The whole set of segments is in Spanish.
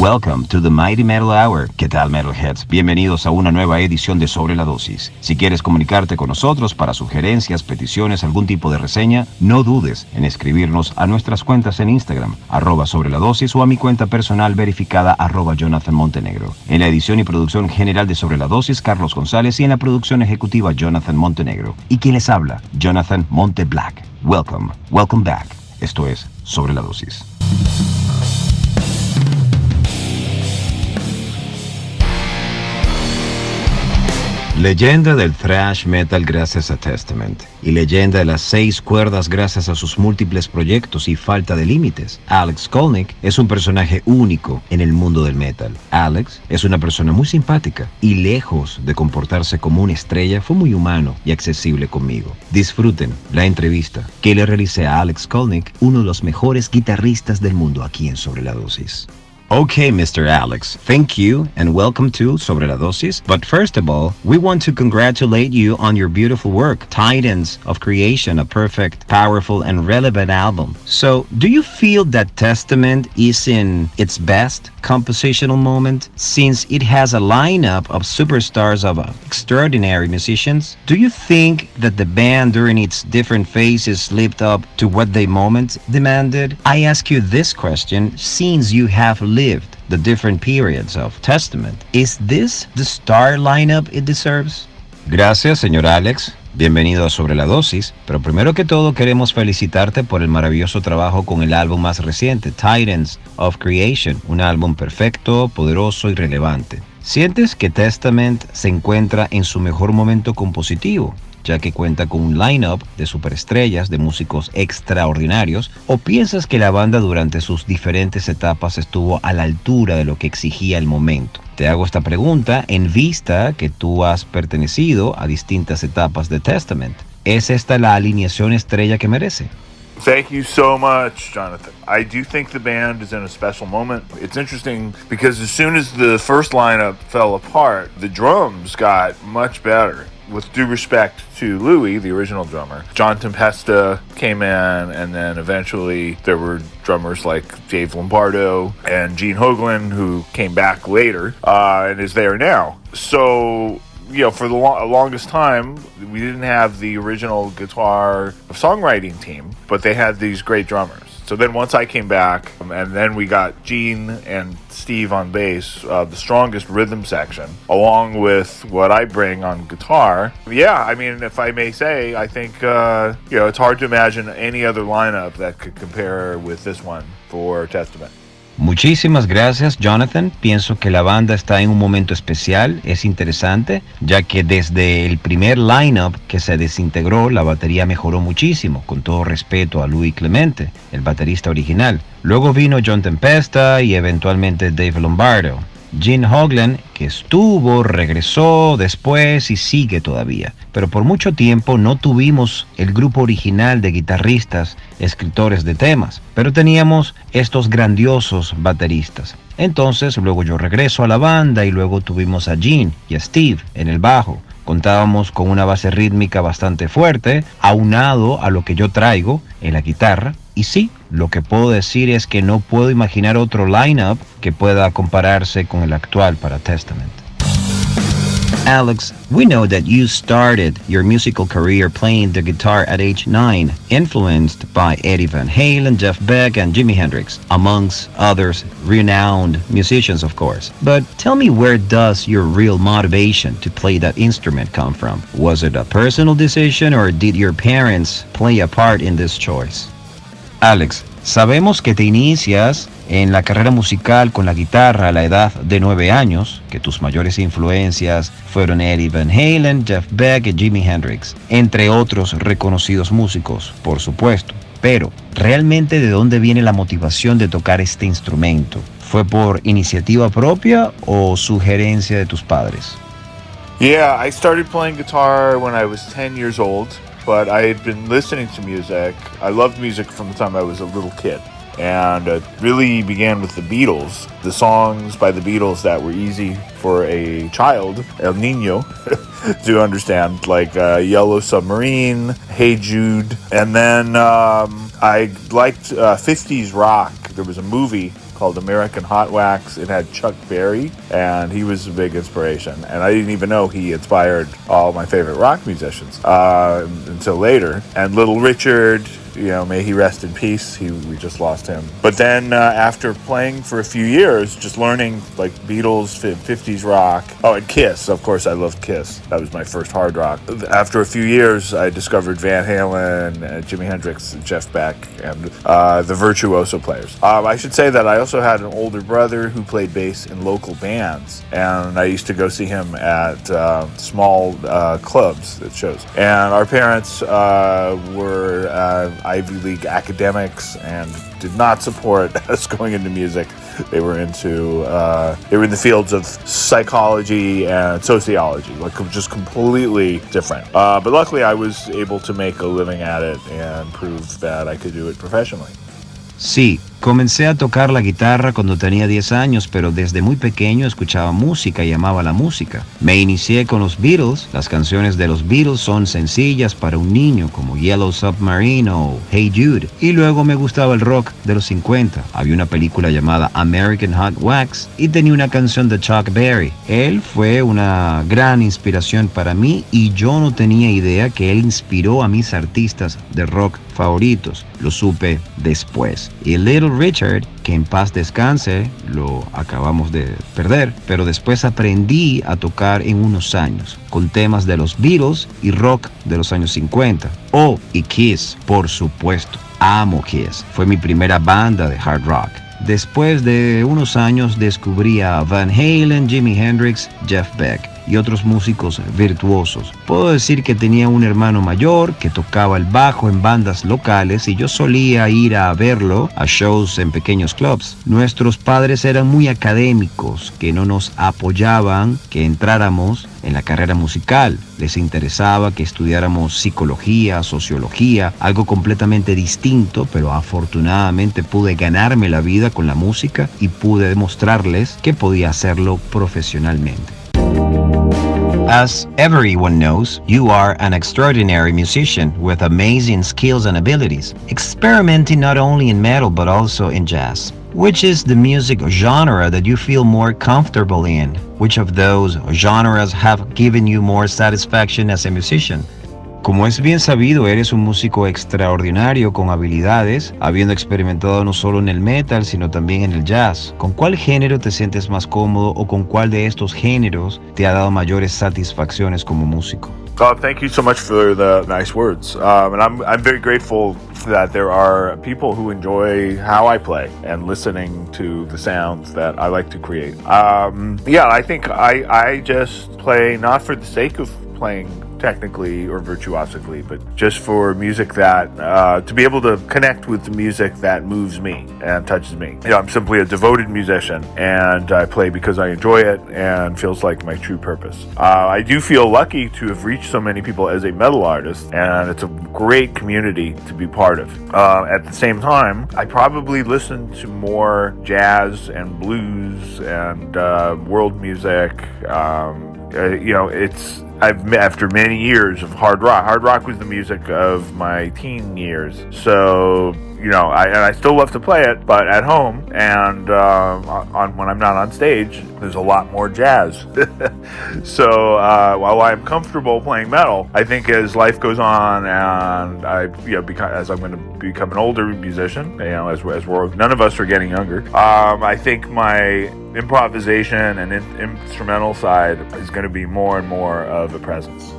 Welcome to the Mighty Metal Hour. ¿Qué tal, Metalheads? Bienvenidos a una nueva edición de Sobre la Dosis. Si quieres comunicarte con nosotros para sugerencias, peticiones, algún tipo de reseña, no dudes en escribirnos a nuestras cuentas en Instagram, @sobreladosis, o a mi cuenta personal verificada, @Jonathan Montenegro. En la edición y producción general de Sobre la Dosis, Carlos González, y en la producción ejecutiva, Jonathan Montenegro. ¿Y quién les habla? Jonathan Monte Black. Welcome back. Esto es Sobre la Dosis. Leyenda del thrash metal gracias a Testament, y leyenda de las 6 cuerdas gracias a sus múltiples proyectos y falta de límites. Alex Skolnick es un personaje único en el mundo del metal. Alex es una persona muy simpática y, lejos de comportarse como una estrella, fue muy humano y accesible conmigo. Disfruten la entrevista que le realicé a Alex Skolnick, uno de los mejores guitarristas del mundo, aquí en Sobre la Dosis. Okay, Mr. Alex, thank you and welcome to Sobre La Dosis. But first of all, we want to congratulate you on your beautiful work, Titans of Creation, a perfect, powerful, and relevant album. So, do you feel that Testament is in its best compositional moment, since it has a lineup of superstars of extraordinary musicians? Do you think that the band during its different phases lived up to what the moment demanded? I ask you this question since you have lived the different periods of Testament. Is this the star lineup it deserves? Gracias, señor Alex. Bienvenido a Sobre la Dosis, pero primero que todo queremos felicitarte por el maravilloso trabajo con el álbum más reciente, Titans of Creation, un álbum perfecto, poderoso y relevante. ¿Sientes que Testament se encuentra en su mejor momento compositivo, ya que cuenta con un line-up de superestrellas, de músicos extraordinarios, o piensas que la banda durante sus diferentes etapas estuvo a la altura de lo que exigía el momento? Te hago esta pregunta en vista que tú has pertenecido a distintas etapas de Testament. ¿Es esta la alineación estrella que merece? Thank you so much, Jonathan. I do think the band is in a special moment. It's interesting because as soon as the first lineup fell apart, the drums got much better. With due respect to Louis, the original drummer, John Tempesta came in, and then eventually there were drummers like Dave Lombardo and Gene Hoglan, who came back later and is there now. So, you know, for the longest time, we didn't have the original guitar songwriting team, but they had these great drummers. So then once I came back, and then we got Gene and Steve on bass, the strongest rhythm section, along with what I bring on guitar. Yeah, I mean, if I may say, I think, it's hard to imagine any other lineup that could compare with this one for Testament. Muchísimas gracias, Jonathan. Pienso que la banda está en un momento especial. Es interesante, ya que desde el primer lineup que se desintegró, la batería mejoró muchísimo, con todo respeto a Louis Clemente, el baterista original. Luego vino John Tempesta y eventualmente Dave Lombardo. Gene Hoglan, que estuvo, regresó después y sigue todavía. Pero por mucho tiempo no tuvimos el grupo original de guitarristas, escritores de temas, pero teníamos estos grandiosos bateristas. Entonces luego yo regreso a la banda y luego tuvimos a Gene y a Steve en el bajo. Contábamos con una base rítmica bastante fuerte, aunado a lo que yo traigo en la guitarra. Y sí, lo que puedo decir es que no puedo imaginar otro lineup que pueda compararse con el actual para Testament. Alex, we know that you started your musical career playing the guitar at age 9, influenced by Eddie Van Halen, Jeff Beck, and Jimi Hendrix, amongst others renowned musicians, of course. But tell me, where does your real motivation to play that instrument come from? Was it a personal decision, or did your parents play a part in this choice? Alex, sabemos que te inicias en la carrera musical con la guitarra a la edad de 9 años, que tus mayores influencias fueron Eddie Van Halen, Jeff Beck y Jimi Hendrix, entre otros reconocidos músicos, por supuesto. Pero, ¿realmente de dónde viene la motivación de tocar este instrumento? ¿Fue por iniciativa propia o sugerencia de tus padres? Yeah, I started playing guitar when I was 10 years old. But I had been listening to music. I loved music from the time I was a little kid. And it really began with the Beatles. The songs by the Beatles that were easy for a child, El Niño, to understand, like Yellow Submarine, Hey Jude. And then I liked 50s rock. There was a movie called American Hot Wax. It had Chuck Berry, and he was a big inspiration. And I didn't even know he inspired all my favorite rock musicians until later. And Little Richard, you know, may he rest in peace. We just lost him. But then after playing for a few years, just learning like Beatles, 50s rock. Oh, and Kiss. Of course, I loved Kiss. That was my first hard rock. After a few years, I discovered Van Halen, Jimi Hendrix, Jeff Beck, and the virtuoso players. I should say that I also had an older brother who played bass in local bands, and I used to go see him at small clubs at shows. And our parents were Ivy League academics and did not support us going into music. They were in the fields of psychology and sociology, like just completely different. But luckily I was able to make a living at it and prove that I could do it professionally. Sí, comencé a tocar la guitarra cuando tenía 10 años, pero desde muy pequeño escuchaba música y amaba la música. Me inicié con los Beatles. Las canciones de los Beatles son sencillas para un niño, como Yellow Submarine o Hey Jude. Y luego me gustaba el rock de los 50. Había una película llamada American Hot Wax y tenía una canción de Chuck Berry. Él fue una gran inspiración para mí y yo no tenía idea que él inspiró a mis artistas de rock favoritos. Lo supe después. Y Little Richard, que en paz descanse, lo acabamos de perder, pero después aprendí a tocar en unos años, con temas de los Beatles y rock de los años 50. Oh, y Kiss, por supuesto. Amo Kiss. Fue mi primera banda de hard rock. Después de unos años descubrí a Van Halen, Jimi Hendrix, Jeff Beck y otros músicos virtuosos. Puedo decir que tenía un hermano mayor que tocaba el bajo en bandas locales y yo solía ir a verlo a shows en pequeños clubs. Nuestros padres eran muy académicos, que no nos apoyaban que entráramos en la carrera musical. Les interesaba que estudiáramos psicología, sociología, algo completamente distinto, pero afortunadamente pude ganarme la vida con la música y pude demostrarles que podía hacerlo profesionalmente. As everyone knows, you are an extraordinary musician with amazing skills and abilities, experimenting not only in metal but also in jazz. Which is the music genre that you feel more comfortable in? Which of those genres have given you more satisfaction as a musician? Como es bien sabido, eres un músico extraordinario con habilidades, habiendo experimentado no solo en el metal, sino también en el jazz. ¿Con cuál género te sientes más cómodo o con cuál de estos géneros te ha dado mayores satisfacciones como músico? Thank you so much for the nice words. And I'm very grateful that there are people who enjoy how I play and listening to the sounds that I like to create. I think I just play not for the sake of playing technically or virtuosically, but just for music that to be able to connect with the music that moves me and touches me. You know, I'm simply a devoted musician, and I play because I enjoy it and feels like my true purpose. I do feel lucky to have reached so many people as a metal artist, and it's a great community to be part of. At the same time, I probably listen to more jazz and blues and world music. After many years of hard rock. Hard rock was the music of my teen years. So, I still love to play it, but at home and when I'm not on stage, there's a lot more jazz. So while I'm comfortable playing metal, I think as life goes on and as I'm going to become an older musician, as none of us are getting younger, I think my improvisation and instrumental side is going to be more and more of a presence.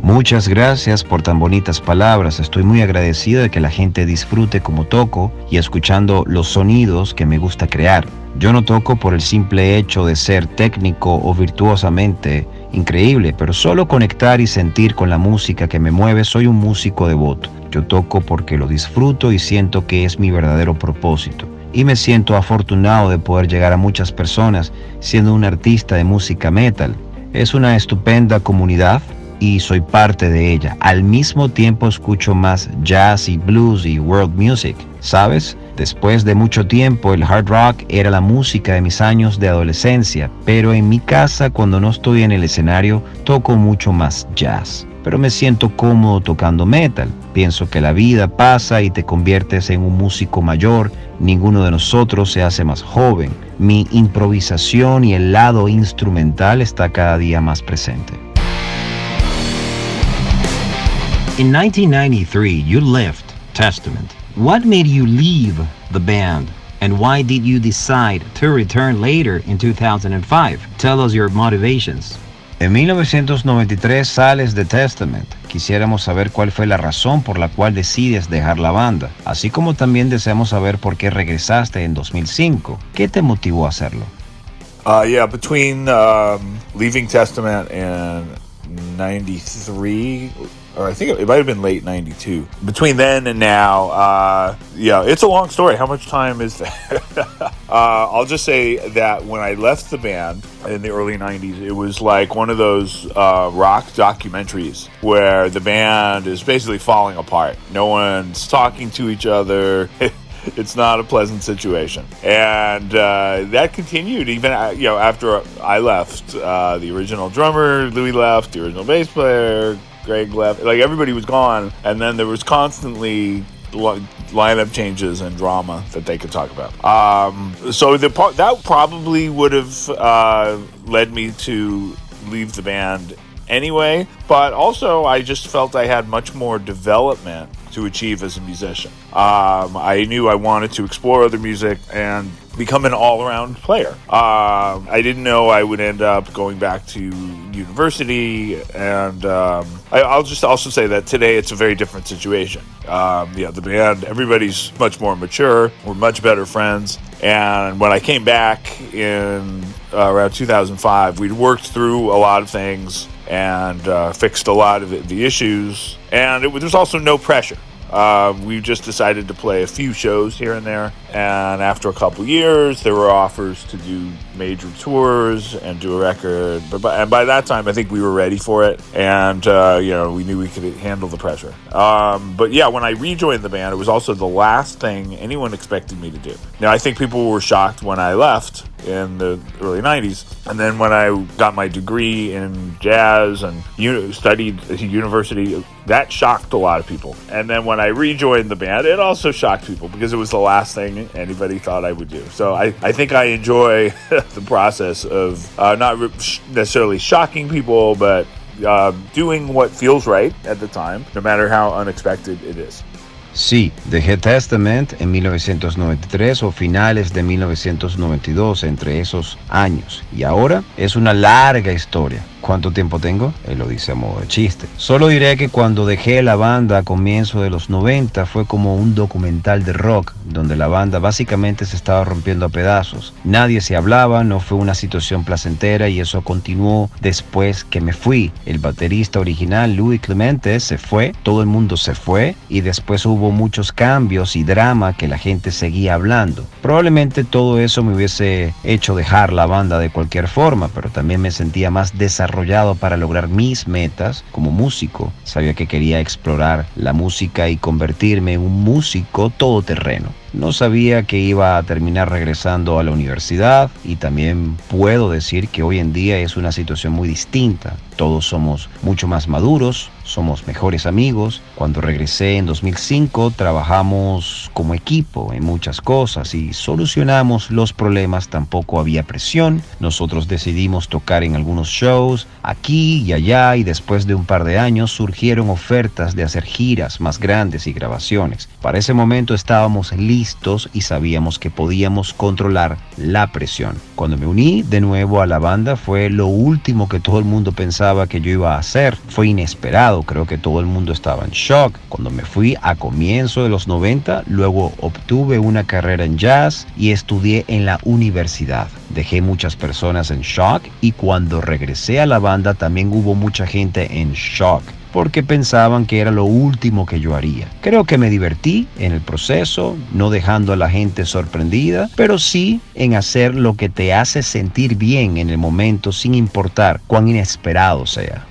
Muchas gracias por tan bonitas palabras. Estoy muy agradecido de que la gente disfrute como toco y escuchando los sonidos que me gusta crear. Yo no toco por el simple hecho de ser técnico o virtuosamente increíble, pero solo conectar y sentir con la música que me mueve. Soy un músico devoto. Yo toco porque lo disfruto y siento que es mi verdadero propósito. Y me siento afortunado de poder llegar a muchas personas siendo un artista de música metal. Es una estupenda comunidad y soy parte de ella. Al mismo tiempo escucho más jazz y blues y world music, ¿sabes? Después de mucho tiempo el hard rock era la música de mis años de adolescencia, pero en mi casa cuando no estoy en el escenario toco mucho más jazz. pero me siento cómodo tocando metal. Pienso que la vida pasa y te conviertes en un músico mayor. Ninguno de nosotros se hace más joven. Mi improvisación y el lado instrumental está cada día más presente. In 1993, you left Testament. What made you leave the band? And why did you decide to return later in 2005? Tell us your motivations. En 1993 sales de Testament. Quisiéramos saber cuál fue la razón por la cual decides dejar la banda, así como también deseamos saber por qué regresaste en 2005. ¿Qué te motivó a hacerlo? Between leaving Testament and 93, or I think it might have been late 92. Between then and now, it's a long story. How much time is there? I'll just say that when I left the band in the early 90s, it was like one of those rock documentaries where the band is basically falling apart. No one's talking to each other. It's not a pleasant situation. And that continued even after I left. The original drummer, Louis, left. The original bass player, Greg, left. Like, everybody was gone. And then there was constantly lineup changes and drama that they could talk about. So that probably would have led me to leave the band anyway. But also, I just felt I had much more development to achieve as a musician. I knew I wanted to explore other music and become an all-around player. I didn't know I would end up going back to university, and I'll just also say that today it's a very different situation. The band, everybody's much more mature. We're much better friends. And when I came back in around 2005, we'd worked through a lot of things and fixed a lot of the issues. And there's also no pressure. We just decided to play a few shows here and there, and after a couple years there were offers to do major tours and do a record, and by that time I think we were ready for it, and we knew we could handle the pressure. When I rejoined the band, it was also the last thing anyone expected me to do. Now, I think people were shocked when I left in the early 90s, and then when I got my degree in jazz and studied at university, that shocked a lot of people. And then when I rejoined the band, it also shocked people because it was the last thing anybody thought I would do. So I think I enjoy the process of not necessarily shocking people, but doing what feels right at the time, no matter how unexpected it is. Sí, dejé Testament en 1993 o finales de 1992, entre esos años. Y ahora es una larga historia. ¿Cuánto tiempo tengo? Él lo dice a modo de chiste. Solo diré que cuando dejé la banda a comienzo de los 90 fue como un documental de rock, donde la banda básicamente se estaba rompiendo a pedazos. Nadie se hablaba, no fue una situación placentera y eso continuó después que me fui. El baterista original, Louis Clemente, se fue, todo el mundo se fue y después hubo muchos cambios y drama que la gente seguía hablando. Probablemente todo eso me hubiese hecho dejar la banda de cualquier forma, pero también me sentía más desarrollado para lograr mis metas como músico. Sabía que quería explorar la música y convertirme en un músico todoterreno. No sabía que iba a terminar regresando a la universidad y también puedo decir que hoy en día es una situación muy distinta. Todos somos mucho más maduros, somos mejores amigos. Cuando regresé en 2005 trabajamos como equipo en muchas cosas y solucionamos los problemas. Tampoco había presión. Nosotros decidimos tocar en algunos shows aquí y allá y después de un par de años surgieron ofertas de hacer giras más grandes y grabaciones. Para ese momento estábamos listos y sabíamos que podíamos controlar la presión. Cuando me uní de nuevo a la banda fue lo último que todo el mundo pensaba que yo iba a hacer. Fue inesperado, creo que todo el mundo estaba en shock. Cuando me fui a comienzo de los 90, luego obtuve una carrera en jazz y estudié en la universidad. Dejé muchas personas en shock y cuando regresé a la banda también hubo mucha gente en shock, porque pensaban que era lo último que yo haría. Creo que me divertí en el proceso, no dejando a la gente sorprendida, pero sí en hacer lo que te hace sentir bien en el momento sin importar cuán inesperado sea.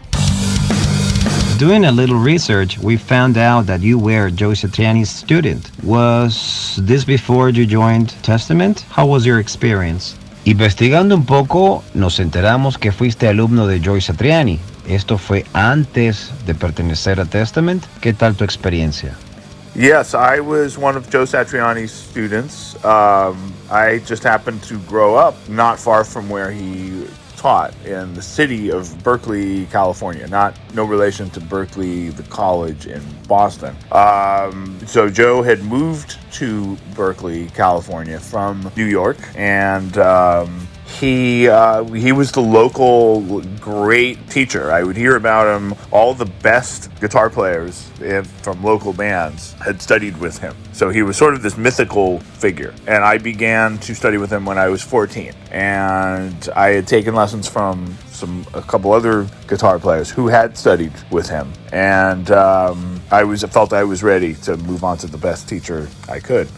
Doing a little research, we found out that you were Joe Satriani's student. Was this before you joined Testament? How was your experience? Investigando un poco, nos enteramos que fuiste alumno de Joe Satriani. Esto fue antes de pertenecer a Testament. ¿Qué tal tu experiencia? Yes, I was one of Joe Satriani's students. I just happened to grow up not far from where he taught, in the city of Berkeley, California. No relation to Berkeley, the college in Boston. So Joe had moved to Berkeley, California from New York, and he was the local great teacher. I would hear about him. All the best guitar players from local bands had studied with him. So he was sort of this mythical figure. And I began to study with him when I was 14. And I had taken lessons from a couple other guitar players who had studied with him. And I felt I was ready to move on to the best teacher I could.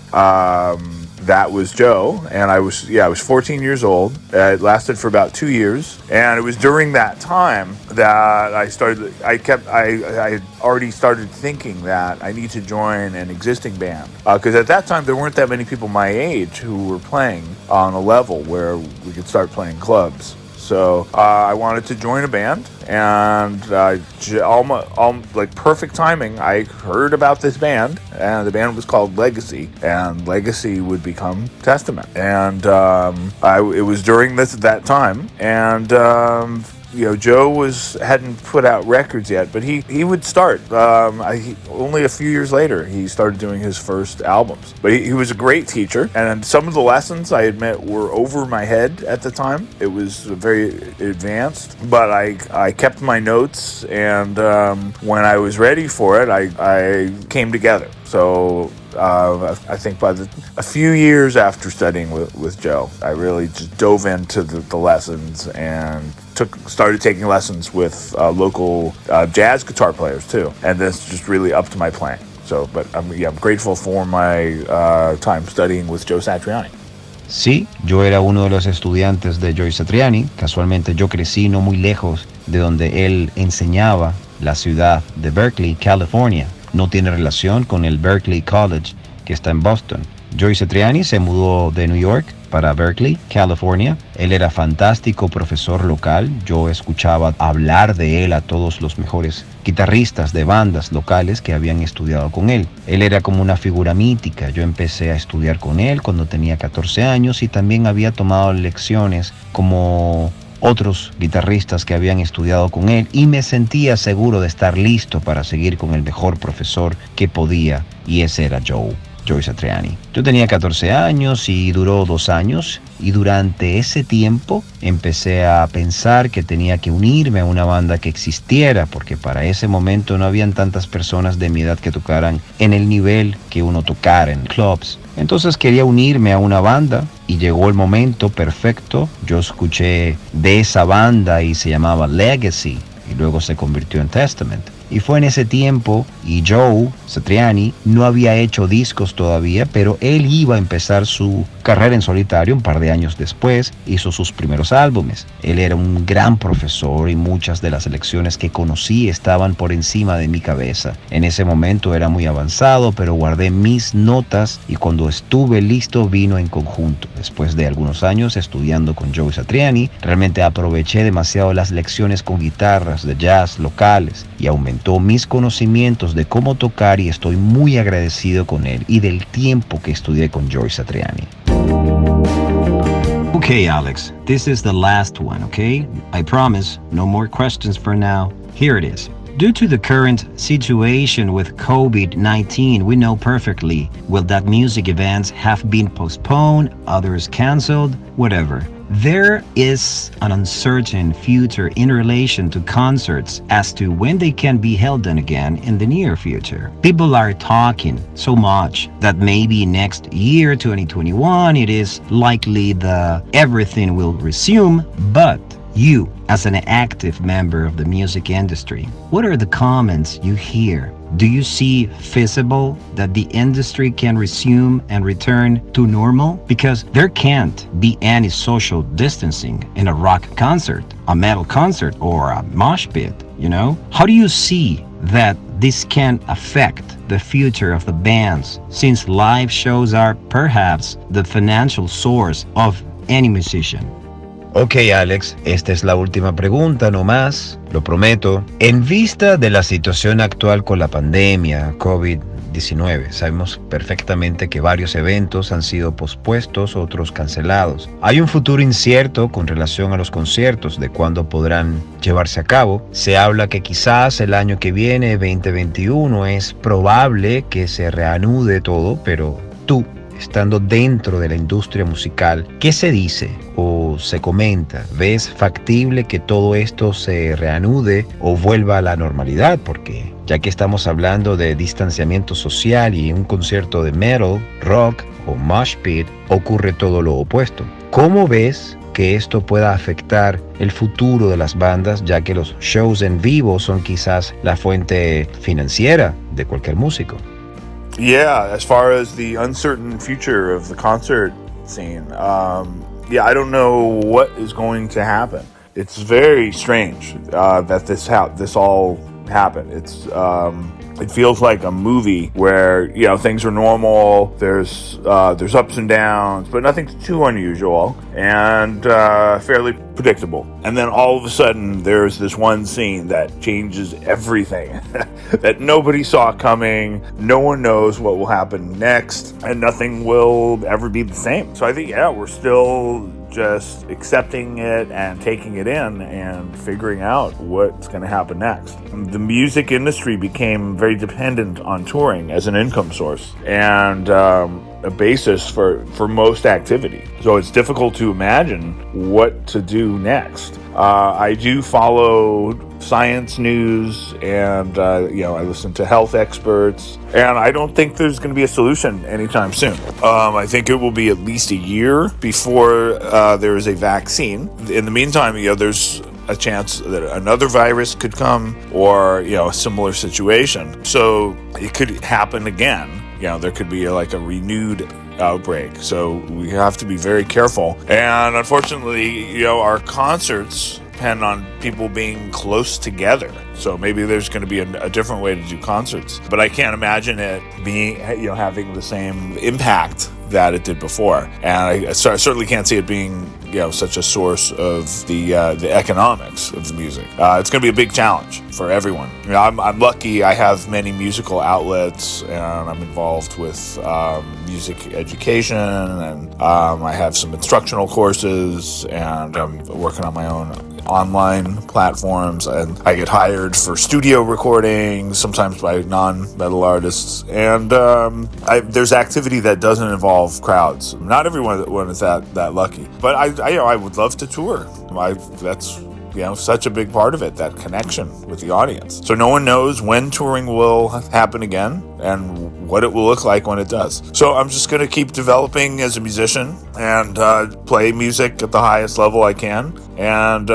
That was Joe, and I was 14 years old. It lasted for about 2 years, and it was during that time that I had already started thinking that I need to join an existing band, because at that time there weren't that many people my age who were playing on a level where we could start playing clubs. So I wanted to join a band, and like perfect timing, I heard about this band, and the band was called Legacy, and Legacy would become Testament. And it was during that time, and Joe hadn't put out records yet, but he would start. Only a few years later, he started doing his first albums. But he was a great teacher, and some of the lessons, I admit, were over my head at the time. It was very advanced, but I kept my notes, and when I was ready for it, I came together. So I think a few years after studying with Joe, I really just dove into the lessons and started taking lessons with local jazz guitar players too, and this just really upped my playing. So, but I'm grateful for my time studying with Joe Satriani. Sí, yo era uno de los estudiantes de Joe Satriani. Casualmente yo crecí no muy lejos de donde él enseñaba, la ciudad de Berkeley, California. No tiene relación con el Berkeley College que está en Boston. Joe Satriani se mudó de New York para Berkeley, California. Él era fantástico profesor local. Yo escuchaba hablar de él a todos los mejores guitarristas de bandas locales que habían estudiado con él. Él era como una figura mítica. Yo empecé a estudiar con él cuando tenía 14 años y también había tomado lecciones como otros guitarristas que habían estudiado con él, y me sentía seguro de estar listo para seguir con el mejor profesor que podía, y ese era Joe Satriani. Yo tenía 14 años y duró 2 años, y durante ese tiempo empecé a pensar que tenía que unirme a una banda que existiera, porque para ese momento no habían tantas personas de mi edad que tocaran en el nivel que uno tocara en clubs. Entonces quería unirme a una banda y llegó el momento perfecto. Yo escuché de esa banda y se llamaba Legacy y luego se convirtió en Testament. Y fue en ese tiempo, y Joe Satriani no había hecho discos todavía, pero él iba a empezar su carrera en solitario un par de años después. Hizo sus primeros álbumes. Él era un gran profesor y muchas de las lecciones que conocí estaban por encima de mi cabeza. En ese momento era muy avanzado, pero guardé mis notas y cuando estuve listo vino en conjunto. Después de algunos años estudiando con Joe Satriani, realmente aproveché demasiado las lecciones con guitarras de jazz locales y aumenté mis conocimientos de cómo tocar, y estoy muy agradecido con él y del tiempo que estudié con Joe Satriani. Okay, Alex, this is the last one, okay? I promise, no more questions for now. Here it is. Due to the current situation with COVID-19, we know perfectly well that music events have been postponed, others canceled, whatever. There is an uncertain future in relation to concerts as to when they can be held again in the near future. People are talking so much that maybe next year, 2021, it is likely that everything will resume, but you, as an active member of the music industry, what are the comments you hear? Do you see feasible that the industry can resume and return to normal? Because there can't be any social distancing in a rock concert, a metal concert, or a mosh pit, you know? How do you see that this can affect the future of the bands, since live shows are perhaps the financial source of any musician? Ok, Alex, esta es la última pregunta, no más, lo prometo. En vista de la situación actual con la pandemia, COVID-19, sabemos perfectamente que varios eventos han sido pospuestos, otros cancelados. Hay un futuro incierto con relación a los conciertos, de cuándo podrán llevarse a cabo. Se habla que quizás el año que viene, 2021, es probable que se reanude todo, pero tú, estando dentro de la industria musical, ¿qué se dice o se comenta? ¿Ves factible que todo esto se reanude o vuelva a la normalidad? Porque ya que estamos hablando de distanciamiento social y un concierto de metal, rock o mosh pit, ocurre todo lo opuesto. ¿Cómo ves que esto pueda afectar el futuro de las bandas, ya que los shows en vivo son quizás la fuente financiera de cualquier músico? Yeah, as far as the uncertain future of the concert scene, I don't know what is going to happen. It's very strange that this all happened. It feels like a movie where things are normal. There's ups and downs, but nothing too unusual and fairly predictable. And then all of a sudden, there's this one scene that changes everything that nobody saw coming. No one knows what will happen next, and nothing will ever be the same. So I think we're still just accepting it and taking it in and figuring out what's going to happen next. The music industry became very dependent on touring as an income source and a basis for most activity. So it's difficult to imagine what to do next. I do follow science news and I listen to health experts, and I don't think there's going to be a solution anytime soon. I think it will be at least a year before there is a vaccine. In the meantime, there's a chance that another virus could come or a similar situation. So it could happen again. There could be a renewed outbreak. So we have to be very careful. And unfortunately, our concerts depend on people being close together. So maybe there's going to be a different way to do concerts. But I can't imagine it being, having the same impact that it did before. And I certainly can't see it being, such a source of the economics of the music. It's going to be a big challenge for everyone. I'm lucky I have many musical outlets, and I'm involved with music education, and I have some instructional courses, and I'm working on my own online platforms, and I get hired for studio recordings, sometimes by non-metal artists, and there's activity that doesn't involve crowds. Not everyone is that lucky, but I would love to tour. That's such a big part of it, that connection with the audience. So no one knows when touring will happen again and what it will look like when it does. So I'm just going to keep developing as a musician and play music at the highest level I can, and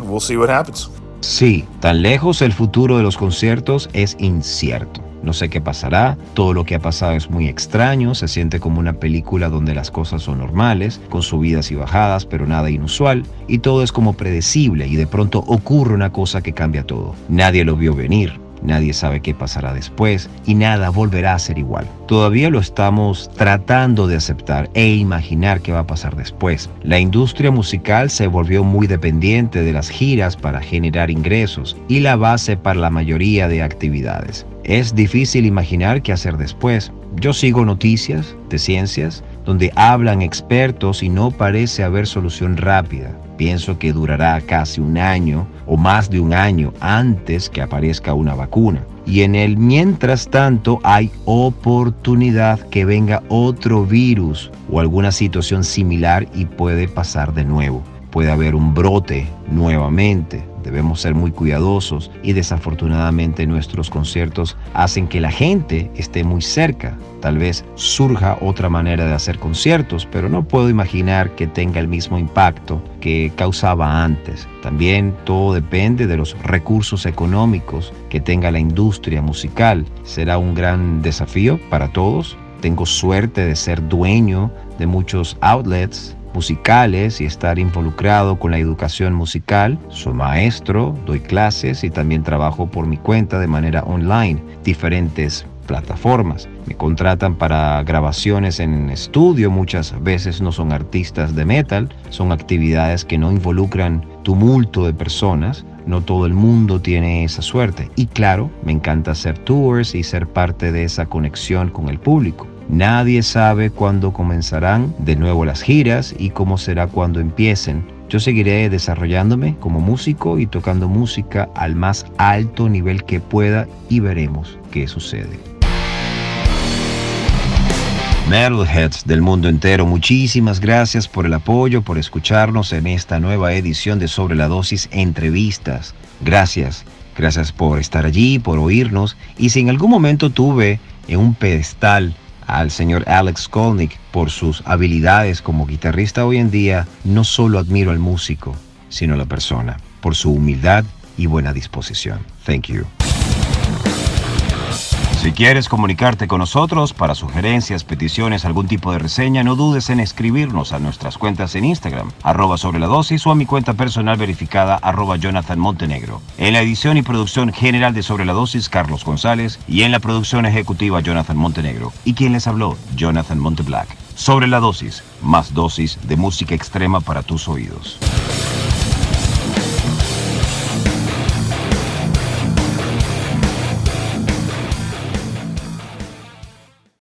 we'll see what happens. Sí, tan lejos el futuro de los conciertos es incierto. No sé qué pasará, todo lo que ha pasado es muy extraño, se siente como una película donde las cosas son normales, con subidas y bajadas, pero nada inusual, y todo es como predecible y de pronto ocurre una cosa que cambia todo. Nadie lo vio venir, nadie sabe qué pasará después y nada volverá a ser igual. Todavía lo estamos tratando de aceptar e imaginar qué va a pasar después. La industria musical se volvió muy dependiente de las giras para generar ingresos y la base para la mayoría de actividades. Es difícil imaginar qué hacer después. Yo sigo noticias de ciencias donde hablan expertos y no parece haber solución rápida. Pienso que durará casi un año o más de un año antes que aparezca una vacuna. Y en el mientras tanto hay oportunidad que venga otro virus o alguna situación similar y puede pasar de nuevo. Puede haber un brote nuevamente. Debemos ser muy cuidadosos y desafortunadamente nuestros conciertos hacen que la gente esté muy cerca. Tal vez surja otra manera de hacer conciertos, pero no puedo imaginar que tenga el mismo impacto que causaba antes. También todo depende de los recursos económicos que tenga la industria musical. Será un gran desafío para todos. Tengo suerte de ser dueño de muchos outlets musicales y estar involucrado con la educación musical. Soy maestro, doy clases y también trabajo por mi cuenta de manera online, diferentes plataformas. Me contratan para grabaciones en estudio, muchas veces no son artistas de metal, son actividades que no involucran tumulto de personas. No todo el mundo tiene esa suerte. Y claro, me encanta hacer tours y ser parte de esa conexión con el público. Nadie sabe cuándo comenzarán de nuevo las giras y cómo será cuando empiecen. Yo seguiré desarrollándome como músico y tocando música al más alto nivel que pueda y veremos qué sucede. Metalheads del mundo entero, muchísimas gracias por el apoyo, por escucharnos en esta nueva edición de Sobre la Dosis Entrevistas. Gracias por estar allí, por oírnos. Y si en algún momento tuve en un pedestal al señor Skolnick por sus habilidades como guitarrista hoy en día, no solo admiro al músico, sino a la persona, por su humildad y buena disposición. Thank you. Si quieres comunicarte con nosotros para sugerencias, peticiones, algún tipo de reseña, no dudes en escribirnos a nuestras cuentas en Instagram, @Sobre La Dosis, o a mi cuenta personal verificada, @Jonathan Montenegro. En la edición y producción general de Sobre la Dosis, Carlos González, y en la producción ejecutiva, Jonathan Montenegro. Y quien les habló, Jonathan Monteblack. Sobre la Dosis, más dosis de música extrema para tus oídos.